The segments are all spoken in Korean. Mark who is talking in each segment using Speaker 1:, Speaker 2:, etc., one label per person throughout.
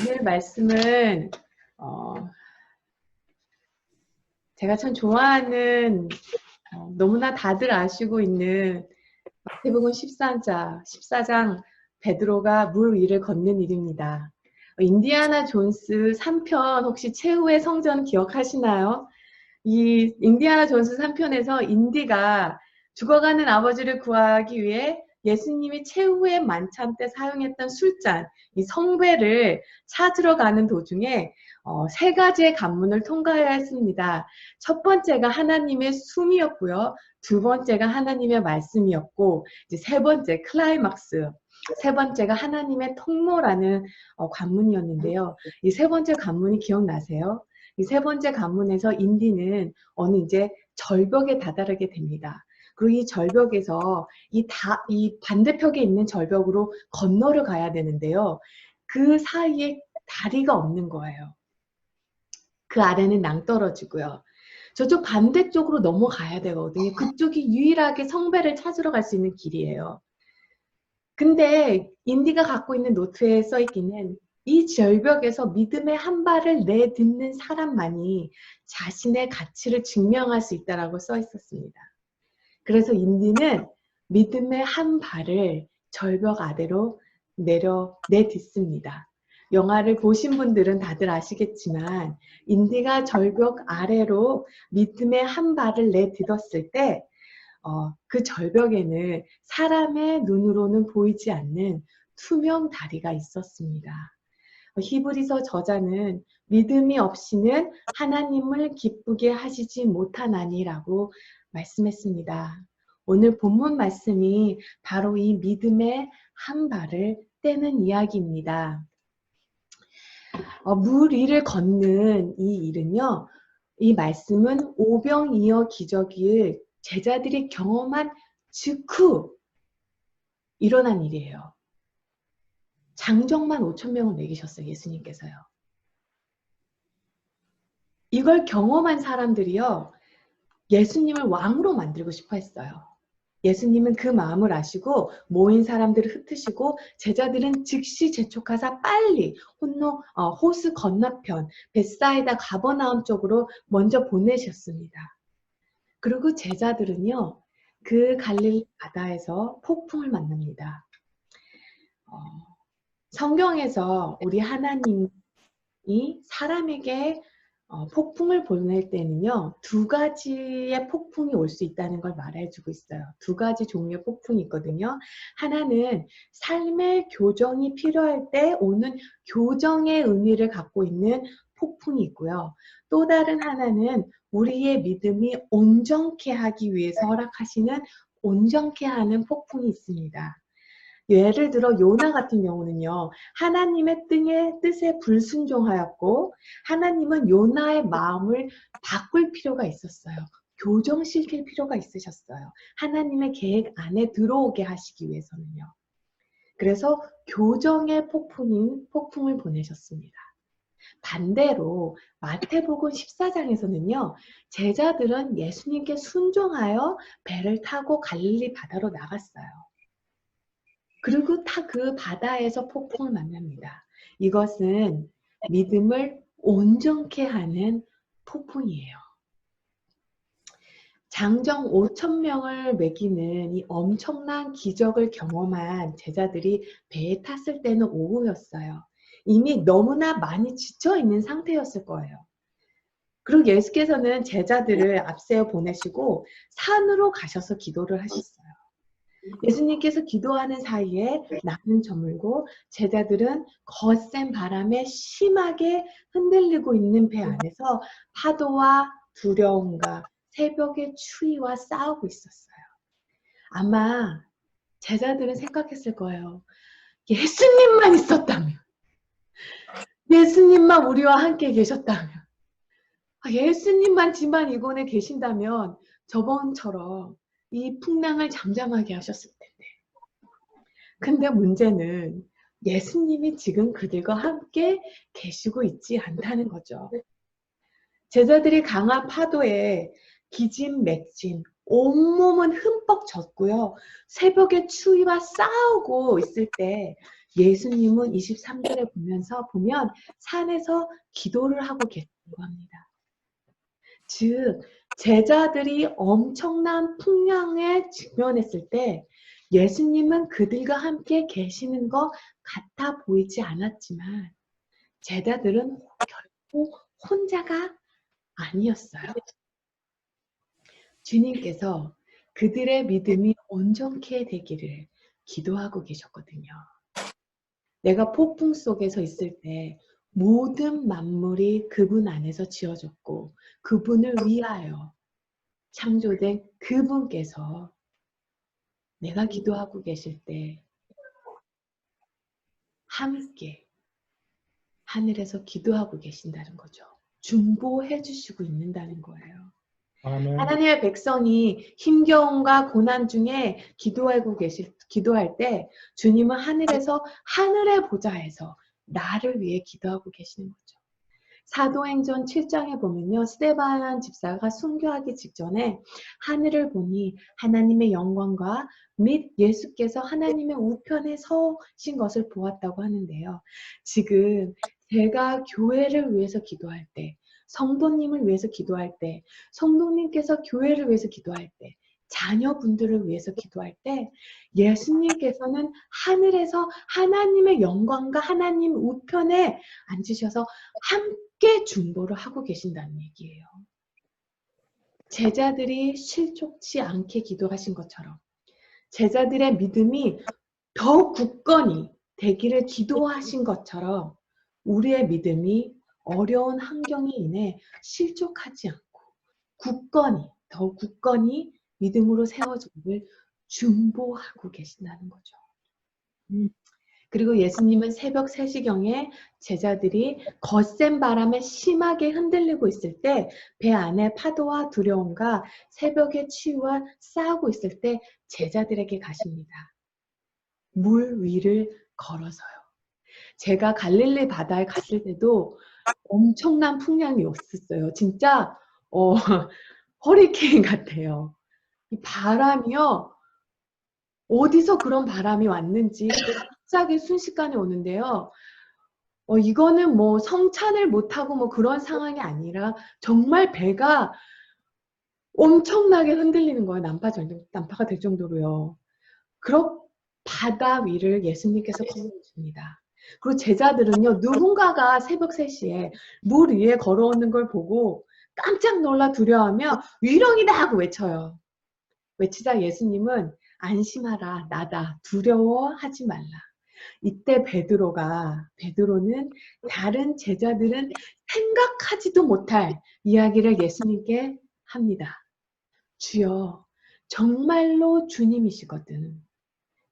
Speaker 1: 오늘 말씀은 제가 참 좋아하는 너무나 다들 아시고 있는 마태복음 14장 베드로가 물 위를 걷는 일입니다. 인디아나 존스 3편 혹시 최후의 성전 기억하시나요? 이 인디아나 존스 3편에서 인디가 죽어가는 아버지를 구하기 위해 예수님이 최후의 만찬 때 사용했던 술잔, 이 성배를 찾으러 가는 도중에 세 가지의 관문을 통과해야 했습니다. 첫 번째가 하나님의 숨이었고요. 두 번째가 하나님의 말씀이었고, 이제 세 번째 클라이막스, 세 번째가 하나님의 통로라는 관문이었는데요. 이 세 번째 관문이 기억나세요? 이 세 번째 관문에서 인디는 어느 이제 절벽에 다다르게 됩니다. 그리고 이 절벽에서 이 반대편에 있는 절벽으로 건너를 가야 되는데요. 그 사이에 다리가 없는 거예요. 그 아래는 낭떠러지고요. 저쪽 반대쪽으로 넘어가야 되거든요. 그쪽이 유일하게 성배를 찾으러 갈 수 있는 길이에요. 근데 인디가 갖고 있는 노트에 써 있기는 이 절벽에서 믿음의 한 발을 내딛는 사람만이 자신의 가치를 증명할 수 있다라고 써 있었습니다. 그래서 인디는 믿음의 한 발을 절벽 아래로 내딛습니다. 영화를 보신 분들은 다들 아시겠지만 인디가 절벽 아래로 믿음의 한 발을 내딛었을 때 그 절벽에는 사람의 눈으로는 보이지 않는 투명 다리가 있었습니다. 히브리서 저자는 믿음이 없이는 하나님을 기쁘게 하시지 못하나니라고 말씀했습니다. 오늘 본문 말씀이 바로 이 믿음의 한 발을 떼는 이야기입니다. 물 위를 걷는 이 일은요, 이 말씀은 오병이어 기적을 제자들이 경험한 직후 일어난 일이에요. 장정만 5,000명을 먹이셨어요, 예수님께서요. 이걸 경험한 사람들이요, 예수님을 왕으로 만들고 싶어 했어요. 예수님은 그 마음을 아시고 모인 사람들을 흩으시고 제자들은 즉시 재촉하사 빨리 호수 건너편 벳사이다 가버나움 쪽으로 먼저 보내셨습니다. 그리고 제자들은요, 그 갈릴리 바다에서 폭풍을 만납니다. 성경에서 우리 하나님이 사람에게 폭풍을 보낼 때는요, 두 가지의 폭풍이 올 수 있다는 걸 말해주고 있어요. 두 가지 종류의 폭풍이 있거든요. 하나는 삶의 교정이 필요할 때 오는 교정의 의미를 갖고 있는 폭풍이 있고요. 또 다른 하나는 우리의 믿음이 온전케 하기 위해서 허락하시는 온전케 하는 폭풍이 있습니다. 예를 들어 요나 같은 경우는요, 하나님의 뜻에 불순종하였고 하나님은 요나의 마음을 바꿀 필요가 있었어요. 교정시킬 필요가 있으셨어요. 하나님의 계획 안에 들어오게 하시기 위해서는요. 그래서 교정의 폭풍을 보내셨습니다. 반대로 마태복음 14장에서는요, 제자들은 예수님께 순종하여 배를 타고 갈릴리 바다로 나갔어요. 그리고 그 바다에서 폭풍을 만납니다. 이것은 믿음을 온전케 하는 폭풍이에요. 장정 5,000명을 먹이는 이 엄청난 기적을 경험한 제자들이 배에 탔을 때는 오후였어요. 이미 너무나 많이 지쳐있는 상태였을 거예요. 그리고 예수께서는 제자들을 앞세워 보내시고 산으로 가셔서 기도를 하셨어요. 예수님께서 기도하는 사이에 나는 저물고 제자들은 거센 바람에 심하게 흔들리고 있는 배 안에서 파도와 두려움과 새벽의 추위와 싸우고 있었어요. 아마 제자들은 생각했을 거예요. 예수님만 있었다면, 예수님만 우리와 함께 계셨다면, 예수님만 집안 이곳에 계신다면 저번처럼 이 풍랑을 잠잠하게 하셨을 텐데. 근데 문제는 예수님이 지금 그들과 함께 계시고 있지 않다는 거죠. 제자들이 강한 파도에 기진맥진, 온몸은 흠뻑 젖고요. 새벽에 추위와 싸우고 있을 때 예수님은 23절에 보면 산에서 기도를 하고 계시다고 합니다. 즉 제자들이 엄청난 풍랑에 직면했을 때 예수님은 그들과 함께 계시는 것 같아 보이지 않았지만 제자들은 결코 혼자가 아니었어요. 주님께서 그들의 믿음이 온전케 되기를 기도하고 계셨거든요. 내가 폭풍 속에서 있을 때 모든 만물이 그분 안에서 지어졌고 그분을 위하여 창조된 그분께서 내가 기도하고 계실 때 함께 하늘에서 기도하고 계신다는 거죠. 중보해 주시고 있는다는 거예요.
Speaker 2: 아멘.
Speaker 1: 하나님의 백성이 힘겨움과 고난 중에 기도할 때 주님은 하늘에서 하늘의 보좌에서 나를 위해 기도하고 계시는 거죠. 사도행전 7장에 보면요. 스데반 집사가 순교하기 직전에 하늘을 보니 하나님의 영광과 및 예수께서 하나님의 우편에 서신 것을 보았다고 하는데요. 지금 제가 교회를 위해서 기도할 때, 성도님을 위해서 기도할 때, 성도님께서 교회를 위해서 기도할 때, 자녀분들을 위해서 기도할 때 예수님께서는 하늘에서 하나님의 영광과 하나님 우편에 앉으셔서 함께 중보를 하고 계신다는 얘기예요. 제자들이 실족치 않게 기도하신 것처럼 제자들의 믿음이 더 굳건히 되기를 기도하신 것처럼 우리의 믿음이 어려운 환경에 인해 실족하지 않고 더 굳건히 믿음으로 세워지기를 중보하고 계신다는 거죠. 그리고 예수님은 새벽 3시경에 제자들이 거센 바람에 심하게 흔들리고 있을 때 배 안에 파도와 두려움과 새벽의 치유와 싸우고 있을 때 제자들에게 가십니다. 물 위를 걸어서요. 제가 갈릴리 바다에 갔을 때도 엄청난 풍랑이 왔었어요. 진짜 허리케인 같아요. 이 바람이요. 어디서 그런 바람이 왔는지 갑자기 순식간에 오는데요. 이거는 뭐 성찬을 못하고 뭐 그런 상황이 아니라 정말 배가 엄청나게 흔들리는 거예요. 난파가 될 정도로요. 그런 바다 위를 예수님께서 걸어오십니다. 그리고 제자들은요. 누군가가 새벽 3시에 물 위에 걸어오는 걸 보고 깜짝 놀라 두려워하며 위령이다 하고 외쳐요. 외치자 예수님은 안심하라 나다 두려워하지 말라. 이때 베드로는 다른 제자들은 생각하지도 못할 이야기를 예수님께 합니다. 주여 정말로 주님이시거든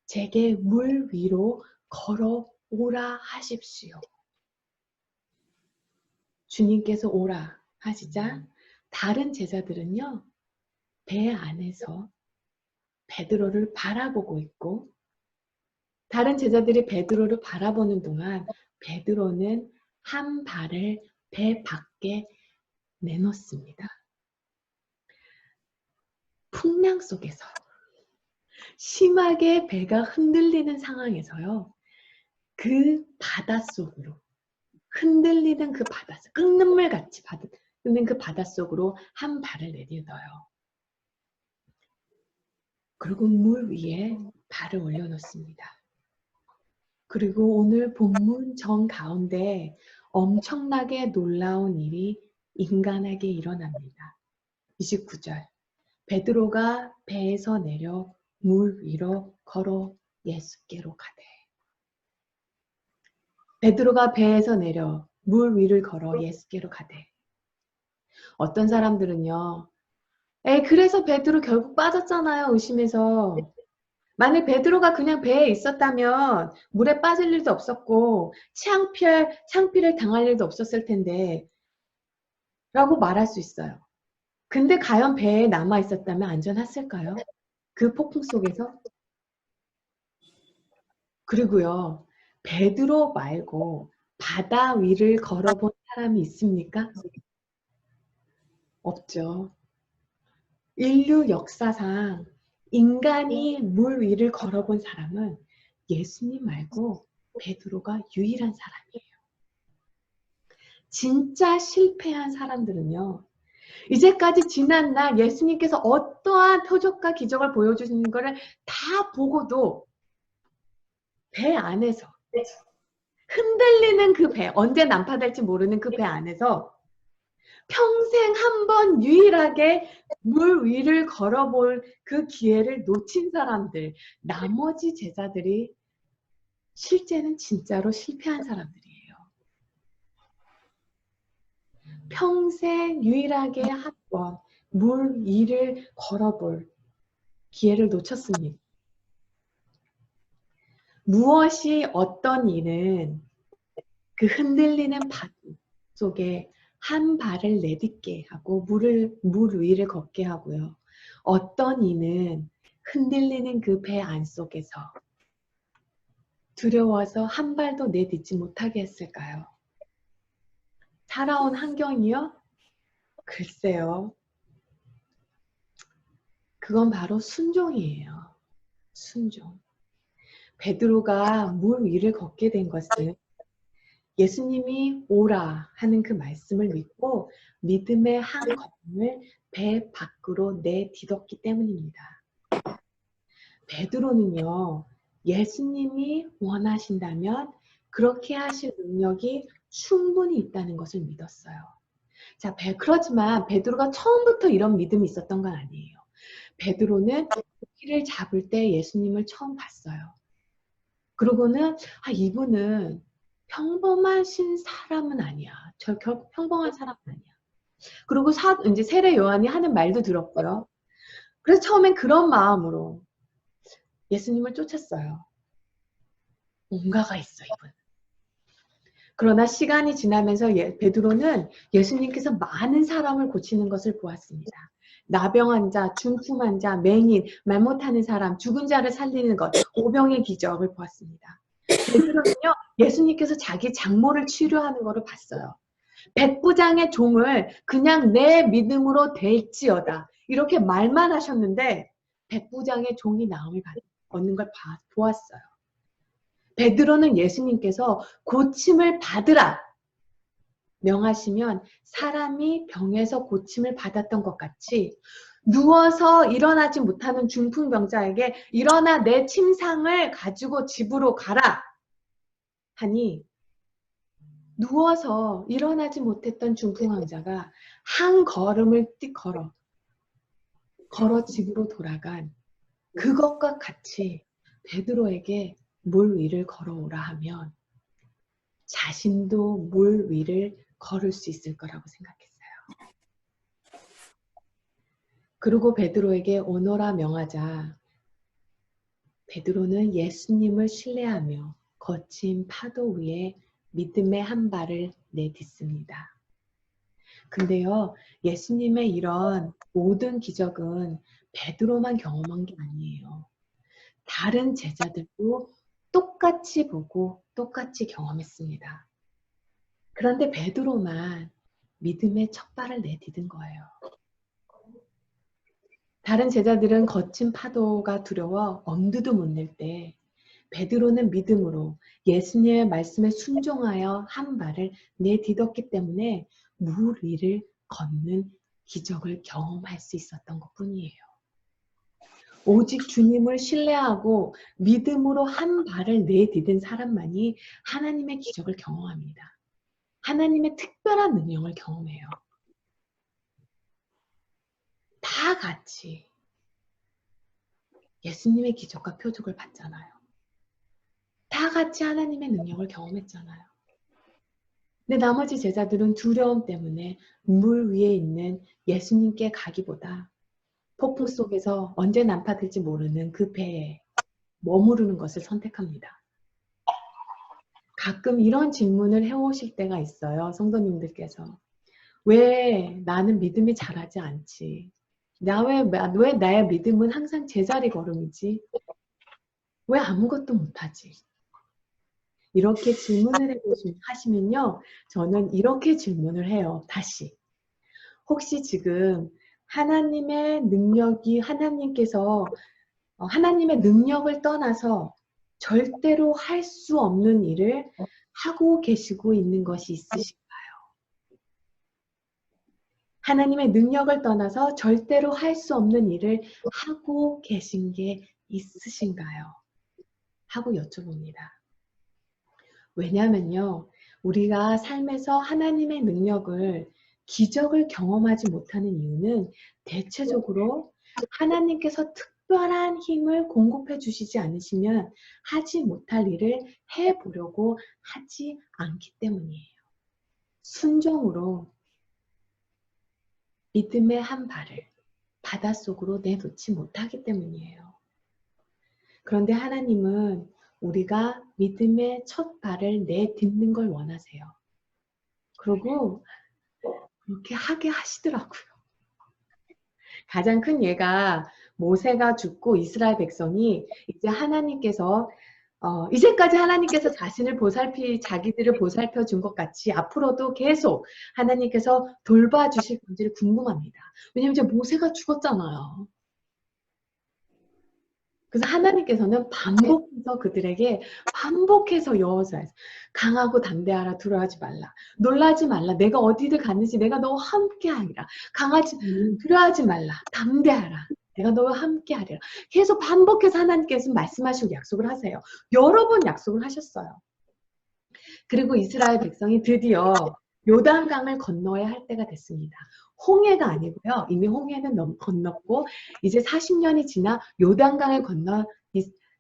Speaker 1: 제게 물 위로 걸어오라 하십시오. 주님께서 오라 하시자 다른 제자들은요. 배 안에서 베드로를 바라보고 있고 다른 제자들이 베드로를 바라보는 동안 베드로는 한 발을 배 밖에 내놓습니다. 풍랑 속에서 심하게 배가 흔들리는 상황에서요. 그 바닷속으로 흔들리는 그 바닷속 끓는물같이 끓는 그 바닷속으로 한 발을 내딛어요. 그리고 물 위에 발을 올려놓습니다. 그리고 오늘 본문 정 가운데 엄청나게 놀라운 일이 인간에게 일어납니다. 29절 베드로가 배에서 내려 물 위로 걸어 예수께로 가되 베드로가 배에서 내려 물 위를 걸어 예수께로 가되 어떤 사람들은요. 그래서 베드로 결국 빠졌잖아요. 의심해서. 만약 베드로가 그냥 배에 있었다면 물에 빠질 일도 없었고 창피를 당할 일도 없었을 텐데 라고 말할 수 있어요. 근데 과연 배에 남아 있었다면 안전했을까요? 그 폭풍 속에서? 그리고요. 베드로 말고 바다 위를 걸어본 사람이 있습니까? 없죠. 인류 역사상 인간이 물 위를 걸어본 사람은 예수님 말고 베드로가 유일한 사람이에요. 진짜 실패한 사람들은요, 이제까지 지난 날 예수님께서 어떠한 표적과 기적을 보여주시는 것을 다 보고도 배 안에서 흔들리는 그 배, 언제 난파될지 모르는 그 배 안에서 평생 한 번 유일하게 물 위를 걸어볼 그 기회를 놓친 사람들, 나머지 제자들이 실제는 진짜로 실패한 사람들이에요. 평생 유일하게 한 번 물 위를 걸어볼 기회를 놓쳤습니다. 무엇이 어떤 일은 그 흔들리는 바다 속에 한 발을 내딛게 하고 물 위를 걷게 하고요. 어떤 이는 흔들리는 그 배 안속에서 두려워서 한 발도 내딛지 못하게 했을까요? 살아온 환경이요? 글쎄요. 그건 바로 순종이에요. 순종. 베드로가 물 위를 걷게 된 것은 예수님이 오라 하는 그 말씀을 믿고 믿음의 한 걸음을 배 밖으로 내딛었기 때문입니다. 베드로는요, 예수님이 원하신다면 그렇게 하실 능력이 충분히 있다는 것을 믿었어요. 자, 그렇지만 베드로가 처음부터 이런 믿음이 있었던 건 아니에요. 베드로는 고기를 잡을 때 예수님을 처음 봤어요. 그러고는 이분은 평범하신 사람은 아니야. 평범한 사람은 아니야. 그리고 이제 세례 요한이 하는 말도 들었고요. 그래서 처음엔 그런 마음으로 예수님을 쫓았어요. 뭔가가 있어, 이분. 그러나 시간이 지나면서 베드로는 예수님께서 많은 사람을 고치는 것을 보았습니다. 나병 환자, 중풍 환자, 맹인, 말 못하는 사람, 죽은 자를 살리는 것, 오병의 기적을 보았습니다. 베드로는요, 예수님께서 자기 장모를 치료하는 것을 봤어요. 백부장의 종을 그냥 내 믿음으로 될지어다. 이렇게 말만 하셨는데 백부장의 종이 나음을 얻는 걸 보았어요. 베드로는 예수님께서 고침을 받으라 명하시면 사람이 병에서 고침을 받았던 것 같이 누워서 일어나지 못하는 중풍병자에게 일어나 내 침상을 가지고 집으로 가라 하니 누워서 일어나지 못했던 중풍환자가 한 걸음을 걸어 집으로 돌아간 그것과 같이 베드로에게 물 위를 걸어오라 하면 자신도 물 위를 걸을 수 있을 거라고 생각했어요. 그리고 베드로에게 오너라 명하자 베드로는 예수님을 신뢰하며 거친 파도 위에 믿음의 한 발을 내딛습니다. 근데요, 예수님의 이런 모든 기적은 베드로만 경험한 게 아니에요. 다른 제자들도 똑같이 보고 똑같이 경험했습니다. 그런데 베드로만 믿음의 첫 발을 내딛은 거예요. 다른 제자들은 거친 파도가 두려워 엄두도 못 낼 때 베드로는 믿음으로 예수님의 말씀에 순종하여 한 발을 내딛었기 때문에 물 위를 걷는 기적을 경험할 수 있었던 것뿐이에요. 오직 주님을 신뢰하고 믿음으로 한 발을 내딛은 사람만이 하나님의 기적을 경험합니다. 하나님의 특별한 능력을 경험해요. 다 같이 예수님의 기적과 표적을 봤잖아요. 다 같이 하나님의 능력을 경험했잖아요. 근데 나머지 제자들은 두려움 때문에 물 위에 있는 예수님께 가기보다 폭풍 속에서 언제 난파될지 모르는 그 배에 머무르는 것을 선택합니다. 가끔 이런 질문을 해오실 때가 있어요. 성도님들께서. 왜 나는 믿음이 자라지 않지? 왜 나의 믿음은 항상 제자리 걸음이지? 왜 아무것도 못하지? 이렇게 질문을 하시면요. 저는 이렇게 질문을 해요. 다시. 혹시 지금 하나님의 능력이 하나님의 능력을 떠나서 절대로 할 수 없는 일을 하고 계시고 있는 것이 있으신가요? 하나님의 능력을 떠나서 절대로 할 수 없는 일을 하고 계신 게 있으신가요? 하고 여쭤봅니다. 왜냐하면요, 우리가 삶에서 하나님의 능력을, 기적을 경험하지 못하는 이유는 대체적으로 하나님께서 특별한 힘을 공급해 주시지 않으시면 하지 못할 일을 해보려고 하지 않기 때문이에요. 순종으로 믿음의 한 발을 바닷속으로 내놓지 못하기 때문이에요. 그런데 하나님은 우리가 믿음의 첫 발을 내딛는 걸 원하세요. 그리고 그렇게 하게 하시더라고요. 가장 큰 예가 모세가 죽고 이스라엘 백성이 이제 하나님께서 이제까지 하나님께서 자기들을 보살펴 준 것 같이 앞으로도 계속 하나님께서 돌봐주실 건지를 궁금합니다. 왜냐하면 이제 모세가 죽었잖아요. 그래서 하나님께서는 반복해서 그들에게 반복해서 여호수아에서 강하고 담대하라, 두려워하지 말라, 놀라지 말라, 내가 어디를 갔는지 내가 너와 함께하리라, 두려워하지 말라, 담대하라, 내가 너와 함께하리라. 계속 반복해서 하나님께서 말씀하시고 약속을 하세요. 여러 번 약속을 하셨어요. 그리고 이스라엘 백성이 드디어 요단강을 건너야 할 때가 됐습니다. 홍해가 아니고요. 이미 홍해는 건넜고 이제 40년이 지나 요단강을 건너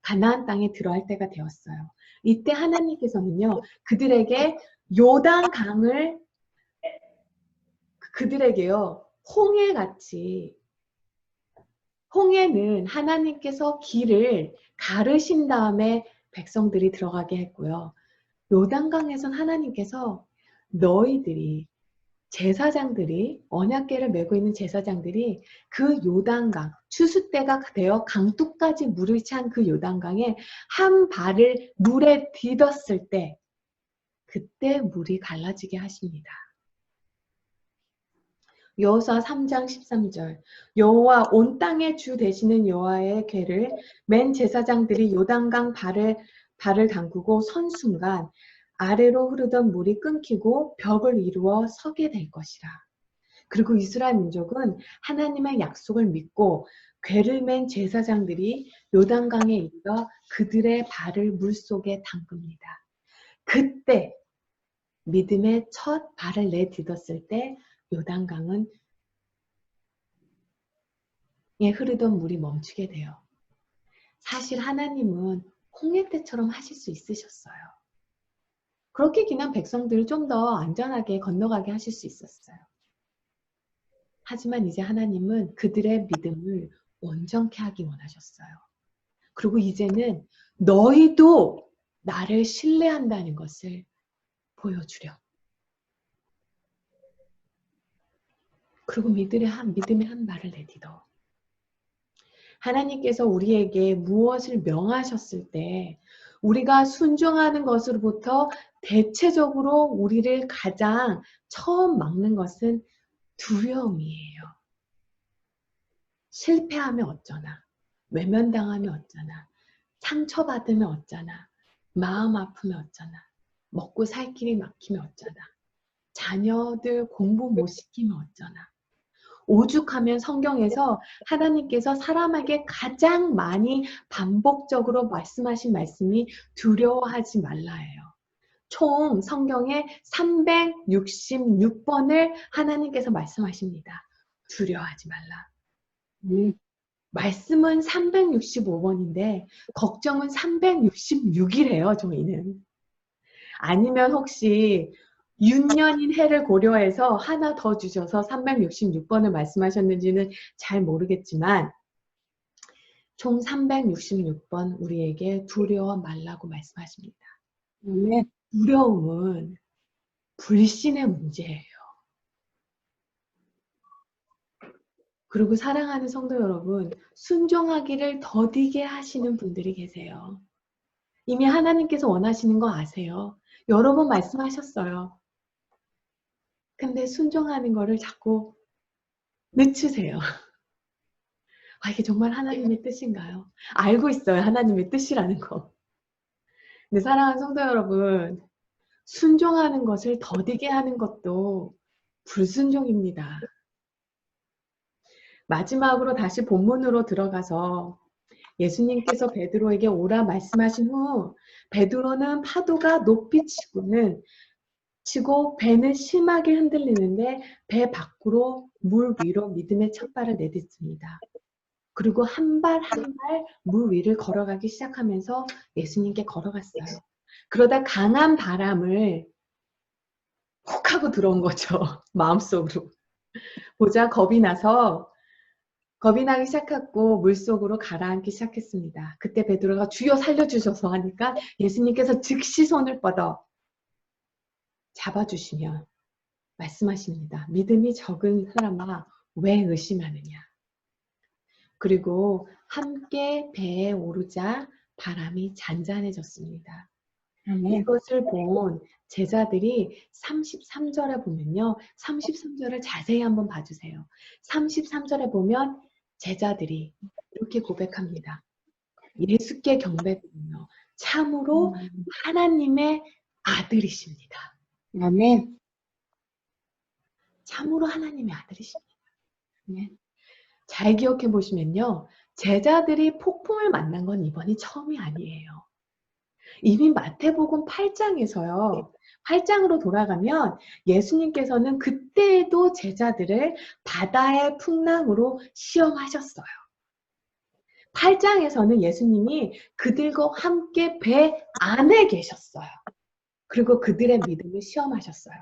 Speaker 1: 가나안 땅에 들어갈 때가 되었어요. 이때 하나님께서는요, 그들에게 요단강을 그들에게요, 홍해는 하나님께서 길을 가르신 다음에 백성들이 들어가게 했고요. 요단강에선 하나님께서 너희들이, 제사장들이, 언약궤를 메고 있는 제사장들이 그 요단강, 추수 때가 되어 강둑까지 물이 찬 그 요단강에 한 발을 물에 디뎠을 때 그때 물이 갈라지게 하십니다. 여호수아 3장 13절, 여호와 온 땅의 주 되시는 여호와의 궤를 맨 제사장들이 요단강 발을 담그고 선 순간 아래로 흐르던 물이 끊기고 벽을 이루어 서게 될 것이라. 그리고 이스라엘 민족은 하나님의 약속을 믿고 궤를 맨 제사장들이 요단강에 이르러 그들의 발을 물속에 담급니다. 그때 믿음의 첫 발을 내딛었을 때 요단강은 흐르던 물이 멈추게 돼요. 사실 하나님은 홍해 때처럼 하실 수 있으셨어요. 그렇게 그냥 백성들을 좀 더 안전하게 건너가게 하실 수 있었어요. 하지만 이제 하나님은 그들의 믿음을 온전케 하기 원하셨어요. 그리고 이제는 너희도 나를 신뢰한다는 것을 보여주려. 그리고 믿음의 한 발을 내딛어. 하나님께서 우리에게 무엇을 명하셨을 때 우리가 순종하는 것으로부터 대체적으로 우리를 가장 처음 막는 것은 두려움이에요. 실패하면 어쩌나, 외면당하면 어쩌나, 상처받으면 어쩌나, 마음 아프면 어쩌나, 먹고 살 길이 막히면 어쩌나, 자녀들 공부 못 시키면 어쩌나. 오죽하면 성경에서 하나님께서 사람에게 가장 많이 반복적으로 말씀하신 말씀이 두려워하지 말라예요. 총 성경에 366번을 하나님께서 말씀하십니다. 두려워하지 말라. 말씀은 365번인데 걱정은 366이래요, 저희는. 아니면 혹시 윤년인 해를 고려해서 하나 더 주셔서 366번을 말씀하셨는지는 잘 모르겠지만 총 366번 우리에게 두려워 말라고 말씀하십니다. 두려움은 불신의 문제예요. 그리고 사랑하는 성도 여러분, 순종하기를 더디게 하시는 분들이 계세요. 이미 하나님께서 원하시는 거 아세요? 여러 번 말씀하셨어요. 근데 순종하는 거를 자꾸 늦추세요. 이게 정말 하나님의 뜻인가요? 알고 있어요. 하나님의 뜻이라는 거. 네, 사랑하는 성도 여러분, 순종하는 것을 더디게 하는 것도 불순종입니다. 마지막으로 다시 본문으로 들어가서 예수님께서 베드로에게 오라 말씀하신 후 베드로는 파도가 높이 치고 배는 심하게 흔들리는데 배 밖으로 물 위로 믿음의 첫 발을 내딛습니다. 그리고 한 발 한 발 물 위를 걸어가기 시작하면서 예수님께 걸어갔어요. 그러다 강한 바람을 훅 하고 들어온 거죠. 마음속으로. 보자 겁이 나기 시작했고 물속으로 가라앉기 시작했습니다. 그때 베드로가 주여 살려주셔서 하니까 예수님께서 즉시 손을 뻗어 잡아주시며 말씀하십니다. 믿음이 적은 사람아 왜 의심하느냐. 그리고 함께 배에 오르자 바람이 잔잔해졌습니다. 이것을 본 제자들이 33절에 보면요. 33절을 자세히 한번 봐주세요. 33절에 보면 제자들이 이렇게 고백합니다. 예수께 경배드리며 참으로 하나님의 아들이십니다.
Speaker 2: 아멘.
Speaker 1: 참으로 하나님의 아들이십니다. 네. 잘 기억해 보시면요. 제자들이 폭풍을 만난 건 이번이 처음이 아니에요. 이미 마태복음 8장에서요. 8장으로 돌아가면 예수님께서는 그때도 제자들을 바다의 풍랑으로 시험하셨어요. 8장에서는 예수님이 그들과 함께 배 안에 계셨어요. 그리고 그들의 믿음을 시험하셨어요.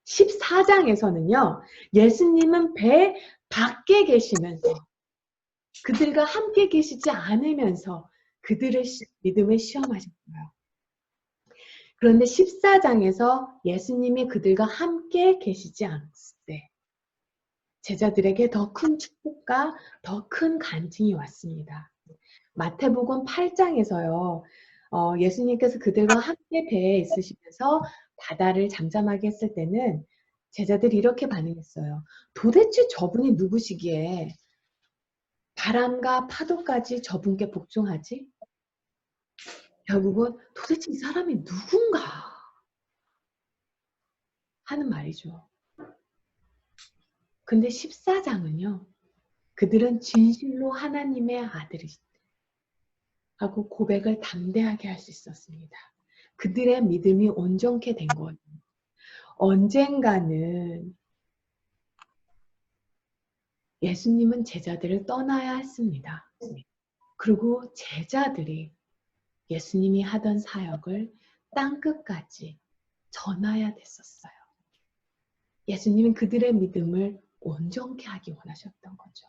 Speaker 1: 14장에서는요. 예수님은 배 밖에 계시면서 그들과 함께 계시지 않으면서 그들의 믿음을 시험하셨어요. 그런데 14장에서 예수님이 그들과 함께 계시지 않았을 때 제자들에게 더 큰 축복과 더 큰 간증이 왔습니다. 마태복음 8장에서요. 예수님께서 그들과 함께 배에 있으시면서 바다를 잠잠하게 했을 때는 제자들이 이렇게 반응했어요. 도대체 저분이 누구시기에 바람과 파도까지 저분께 복종하지? 결국은 도대체 이 사람이 누군가 하는 말이죠. 근데 14장은요. 그들은 진실로 하나님의 아들이시다 하고 고백을 담대하게 할 수 있었습니다. 그들의 믿음이 온전케 된 거예요. 언젠가는 예수님은 제자들을 떠나야 했습니다. 그리고 제자들이 예수님이 하던 사역을 땅끝까지 전해야 됐었어요. 예수님은 그들의 믿음을 온전케 하기 원하셨던 거죠.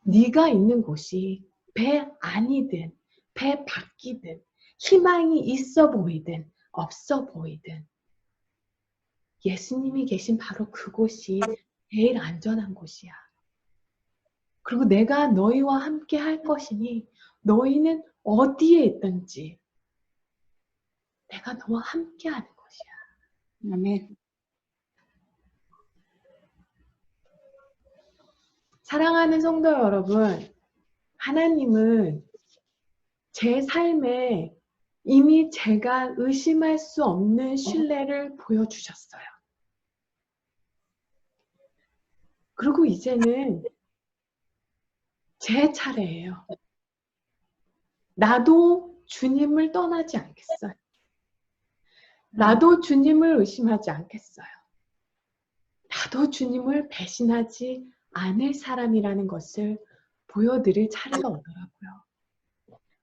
Speaker 1: 네가 있는 곳이 배 안이든 배 밖이든 희망이 있어 보이든 없어 보이든 예수님이 계신 바로 그곳이 제일 안전한 곳이야. 그리고 내가 너희와 함께 할 것이니 너희는 어디에 있든지 내가 너와 함께 하는 것이야.
Speaker 2: 아멘.
Speaker 1: 사랑하는 성도 여러분, 하나님은 제 삶에 이미 제가 의심할 수 없는 신뢰를 보여주셨어요. 그리고 이제는 제 차례예요. 나도 주님을 떠나지 않겠어요. 나도 주님을 의심하지 않겠어요. 나도 주님을 배신하지 않을 사람이라는 것을 보여드릴 차례가 오더라고요.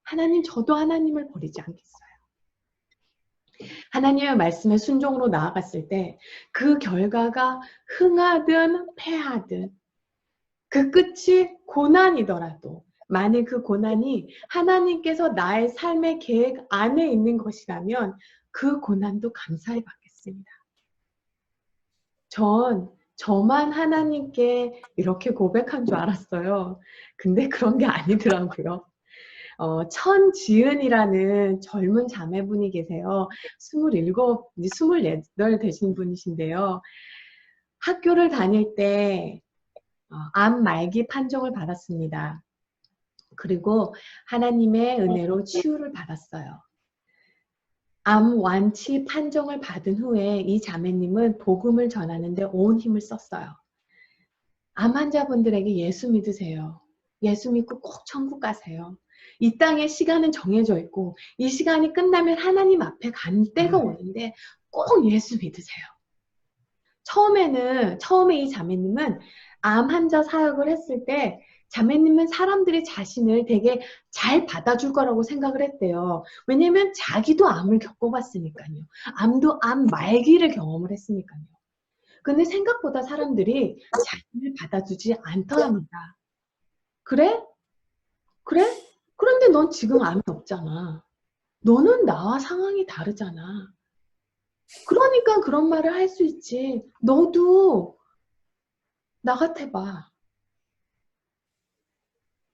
Speaker 1: 하나님, 저도 하나님을 버리지 않겠어요. 하나님의 말씀에 순종으로 나아갔을 때 그 결과가 흥하든 패하든 그 끝이 고난이더라도 만일 그 고난이 하나님께서 나의 삶의 계획 안에 있는 것이라면 그 고난도 감사히 받겠습니다. 저만 하나님께 이렇게 고백한 줄 알았어요. 근데 그런 게 아니더라고요. 천지은이라는 젊은 자매분이 계세요. 27, 28 되신 분이신데요. 학교를 다닐 때 암 말기 판정을 받았습니다. 그리고 하나님의 은혜로 치유를 받았어요. 암 완치 판정을 받은 후에 이 자매님은 복음을 전하는데 온 힘을 썼어요. 암 환자분들에게 예수 믿으세요. 예수 믿고 꼭 천국 가세요. 이 땅의 시간은 정해져 있고 이 시간이 끝나면 하나님 앞에 간 때가 오는데 꼭 예수 믿으세요. 처음에 이 자매님은 암 환자 사역을 했을 때 자매님은 사람들이 자신을 되게 잘 받아줄 거라고 생각을 했대요. 왜냐면 자기도 암을 겪어봤으니까요. 암도 암 말기를 경험을 했으니까요. 근데 생각보다 사람들이 자신을 받아주지 않더랍니다. 그래? 그래? 그런데 넌 지금 암이 없잖아. 너는 나와 상황이 다르잖아. 그러니까 그런 말을 할 수 있지. 너도 나 같아봐.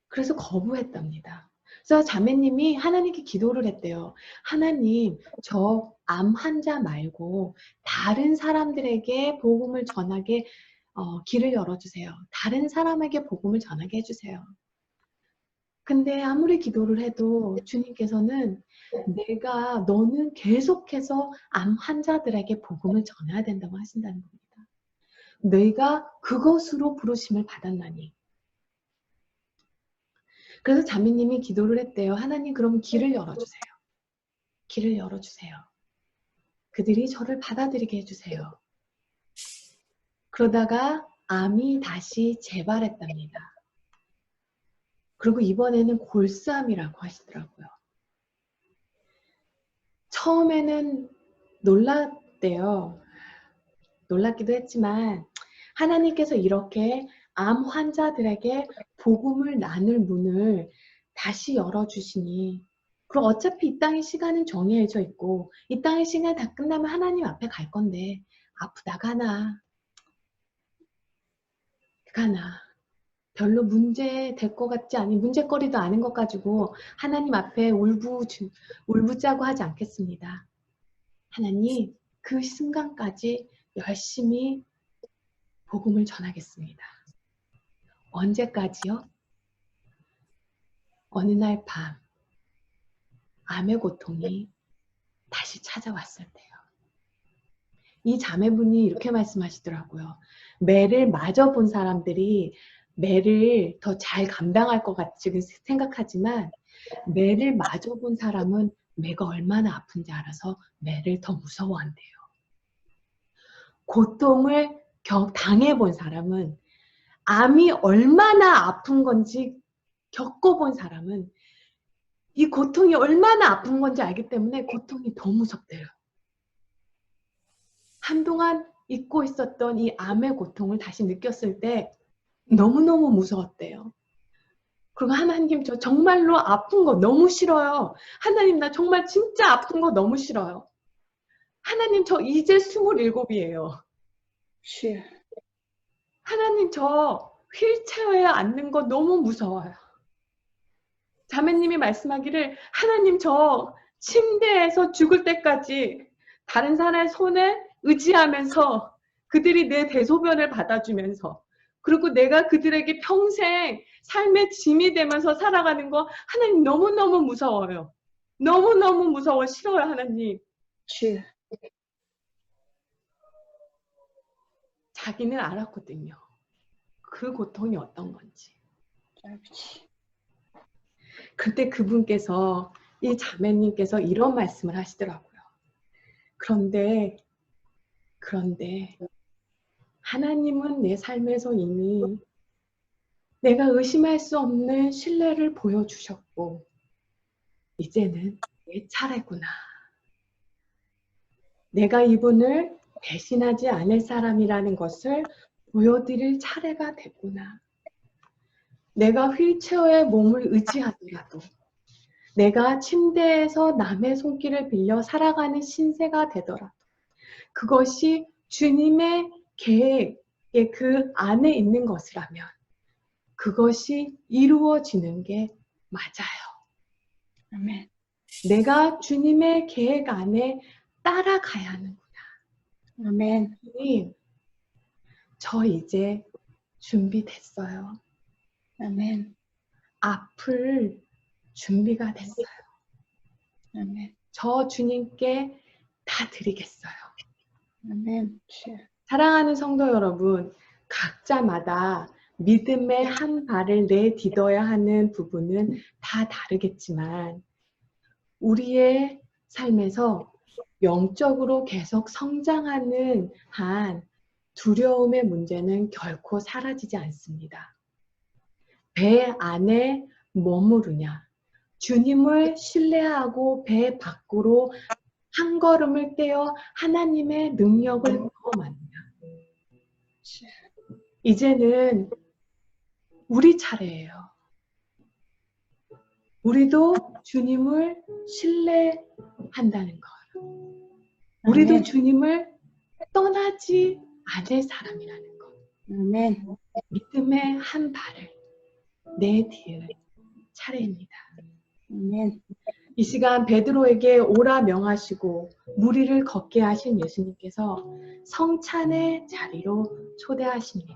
Speaker 1: 그래서 거부했답니다. 그래서 자매님이 하나님께 기도를 했대요. 하나님, 저 암 환자 말고 다른 사람들에게 복음을 전하게 길을 열어주세요. 다른 사람에게 복음을 전하게 해주세요. 근데 아무리 기도를 해도 주님께서는 너는 계속해서 암 환자들에게 복음을 전해야 된다고 하신다는 겁니다. 내가 그것으로 부르심을 받았나니. 그래서 자매님이 기도를 했대요. 하나님, 그럼 길을 열어주세요. 길을 열어주세요. 그들이 저를 받아들이게 해주세요. 그러다가 암이 다시 재발했답니다. 그리고 이번에는 골수암이라고 하시더라고요. 처음에는 놀랐대요. 놀랍기도 했지만 하나님께서 이렇게 암 환자들에게 복음을 나눌 문을 다시 열어주시니 그럼 어차피 이 땅의 시간은 정해져 있고 이 땅의 시간 다 끝나면 하나님 앞에 갈 건데 아프다가 가나 별로 문제 될 것 같지 않니 문제거리도 아닌 것 가지고 하나님 앞에 울부짜고 하지 않겠습니다. 하나님 그 순간까지 열심히 복음을 전하겠습니다. 언제까지요? 어느 날 밤 암의 고통이 다시 찾아왔을 때요. 이 자매분이 이렇게 말씀하시더라고요. 매를 맞아 본 사람들이 매를 더 잘 감당할 것 같이 생각하지만 매를 맞아 본 사람은 매가 얼마나 아픈지 알아서 매를 더 무서워한대요. 고통을 당해본 사람은 암이 얼마나 아픈 건지 겪어본 사람은 이 고통이 얼마나 아픈 건지 알기 때문에 고통이 더 무섭대요. 한동안 잊고 있었던 이 암의 고통을 다시 느꼈을 때 너무너무 무서웠대요. 그리고 하나님 저 정말로 아픈 거 너무 싫어요. 하나님 나 정말 진짜 아픈 거 너무 싫어요. 하나님 저 이제 27이에요. 하나님 저 휠체어에 앉는 거 너무 무서워요. 자매님이 말씀하기를 하나님 저 침대에서 죽을 때까지 다른 사람의 손에 의지하면서 그들이 내 대소변을 받아주면서 그리고 내가 그들에게 평생 삶의 짐이 되면서 살아가는 거 하나님 너무너무 무서워요. 너무너무 무서워 싫어요 하나님. 자기는 알았거든요. 그 고통이 어떤 건지. 그때 그분께서 이 자매님께서 이런 말씀을 하시더라고요. 그런데 하나님은 내 삶에서 이미 내가 의심할 수 없는 신뢰를 보여주셨고 이제는 내 차례구나. 내가 이분을 배신하지 않을 사람이라는 것을 보여드릴 차례가 됐구나. 내가 휠체어에 몸을 의지하더라도 내가 침대에서 남의 손길을 빌려 살아가는 신세가 되더라도 그것이 주님의 계획의 그 안에 있는 것이라면 그것이 이루어지는 게 맞아요.
Speaker 2: 아멘.
Speaker 1: 내가 주님의 계획 안에 따라가야 하는구나.
Speaker 2: 아멘.
Speaker 1: 주님, 저 이제 준비됐어요.
Speaker 2: 아멘.
Speaker 1: 아플 준비가 됐어요.
Speaker 2: 아멘.
Speaker 1: 저 주님께 다 드리겠어요.
Speaker 2: 아멘. 주여.
Speaker 1: 사랑하는 성도 여러분, 각자마다 믿음의 한 발을 내딛어야 하는 부분은 다 다르겠지만 우리의 삶에서 영적으로 계속 성장하는 한 두려움의 문제는 결코 사라지지 않습니다. 배 안에 머무르냐, 주님을 신뢰하고 배 밖으로 한 걸음을 떼어 하나님의 능력을 경험하느냐.
Speaker 2: 주여.
Speaker 1: 이제는 우리 차례예요. 우리도 주님을 신뢰한다는 것. 우리도
Speaker 2: 아멘.
Speaker 1: 주님을 떠나지 않을 사람이라는 것.
Speaker 2: 아멘.
Speaker 1: 믿음의 한 발을 내디딜 차례입니다.
Speaker 2: 아멘.
Speaker 1: 이 시간 베드로에게 오라 명하시고 무리를 걷게 하신 예수님께서 성찬의 자리로 초대하십니다.